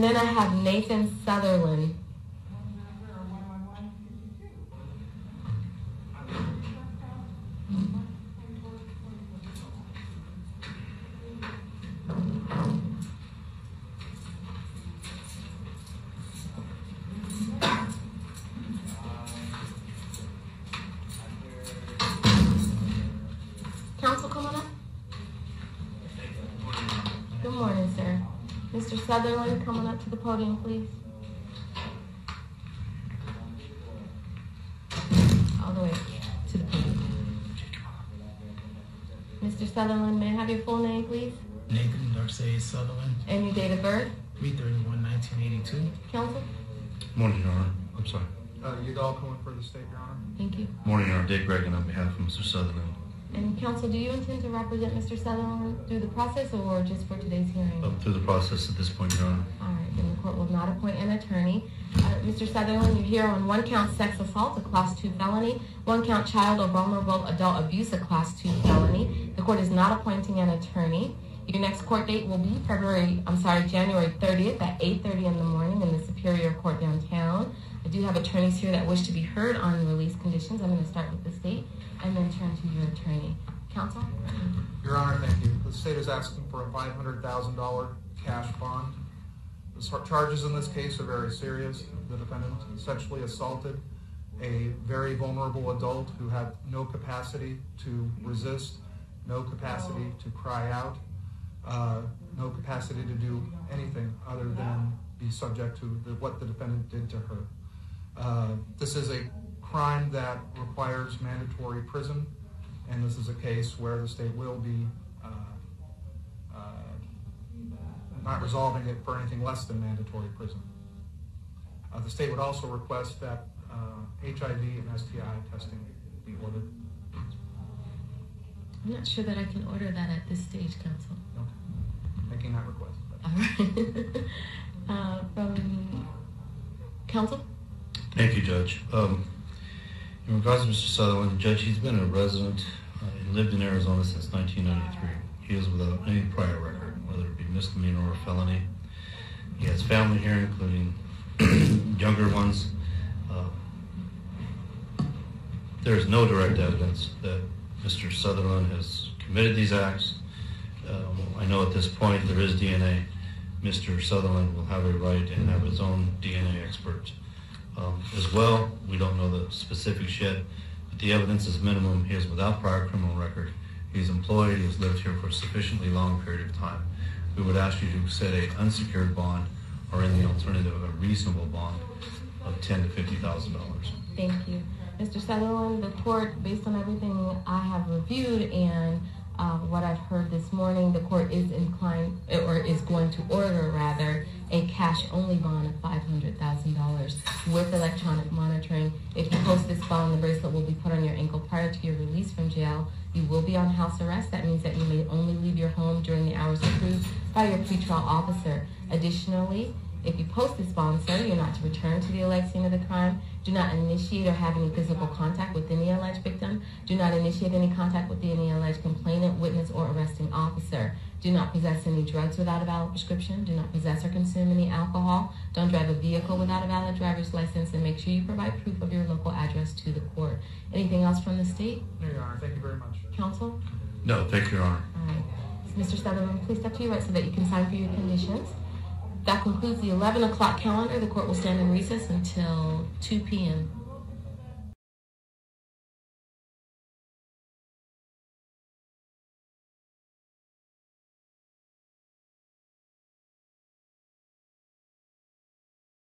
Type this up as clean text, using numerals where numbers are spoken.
And then I have Nathan Sutherland. Counsel, come on up. Good morning, sir. Mr. Sutherland, come on up to the podium, please. All the way to the podium. Mr. Sutherland, may I have your full name, please? Nathan Darcy Sutherland. And your date of birth? 3/31/1982. Counsel? Morning, Your Honor. I'm sorry. Udall coming for the state, Your Honor. Thank you. Morning, Your Honor. Dick Reagan on behalf of Mr. Sutherland. And counsel, do you intend to represent Mr. Sutherland through the process or just for today's hearing? Through the process at this point, Your Honor. All right, then the court will not appoint an attorney. Mr. Sutherland, you're here on 1 count sex assault, a Class 2 felony, 1 count child or vulnerable adult abuse, a Class 2 felony. The court is not appointing an attorney. Your next court date will be January 30th at 8:30 in the morning in the Superior Court downtown. I do have attorneys here that wish to be heard on release conditions. I'm going to start with the state and then turn to your attorney. Counsel? Your Honor, thank you. The state is asking for a $500,000 cash bond. The charges in this case are very serious. The defendant sexually assaulted a very vulnerable adult who had no capacity to resist, no capacity to cry out, no capacity to do anything other than be subject to what the defendant did to her. This is a crime that requires mandatory prison, and this is a case where the state will be not resolving it for anything less than mandatory prison. The state would also request that HIV and STI testing be ordered. I'm not sure that I can order that at this stage, counsel. No, making that request. All right. From counsel? Thank you, Judge. In regards to Mr. Sutherland, Judge, he's been a resident and lived in Arizona since 1993. He is without any prior record, whether it be misdemeanor or felony. He has family here, including younger ones. There is no direct evidence that Mr. Sutherland has committed these acts. I know at this point there is DNA. Mr. Sutherland will have a right and have his own DNA expert as well. We don't know the specifics yet, but the evidence is minimum. He is without prior criminal record. He's employed. He's lived here for a sufficiently long period of time. We would ask you to set an unsecured bond or in the alternative a reasonable bond of $10,000 to $50,000. Thank you. Mr. Sutherland, the court, based on everything I have reviewed and what I've heard this morning, the court is inclined, or is going to order, rather, a cash-only bond of $500,000 with electronic monitoring. If you post this bond, the bracelet will be put on your ankle prior to your release from jail. You will be on house arrest. That means that you may only leave your home during the hours approved by your pretrial officer. Additionally, if you post this bond, sir, you're not to return to the alleged scene of the crime. Do not initiate or have any physical contact with any alleged victim. Do not initiate any contact with any alleged complainant, witness, or arresting officer. Do not possess any drugs without a valid prescription. Do not possess or consume any alcohol. Don't drive a vehicle without a valid driver's license, and make sure you provide proof of your local address to the court. Anything else from the state? No, Your Honor. Thank you very much. Counsel? No, thank you, Your Honor. All right. Mr. Sutherland, please step to your right so that you can sign for your conditions. That concludes the 11 o'clock calendar. The court will stand in recess until 2 p.m.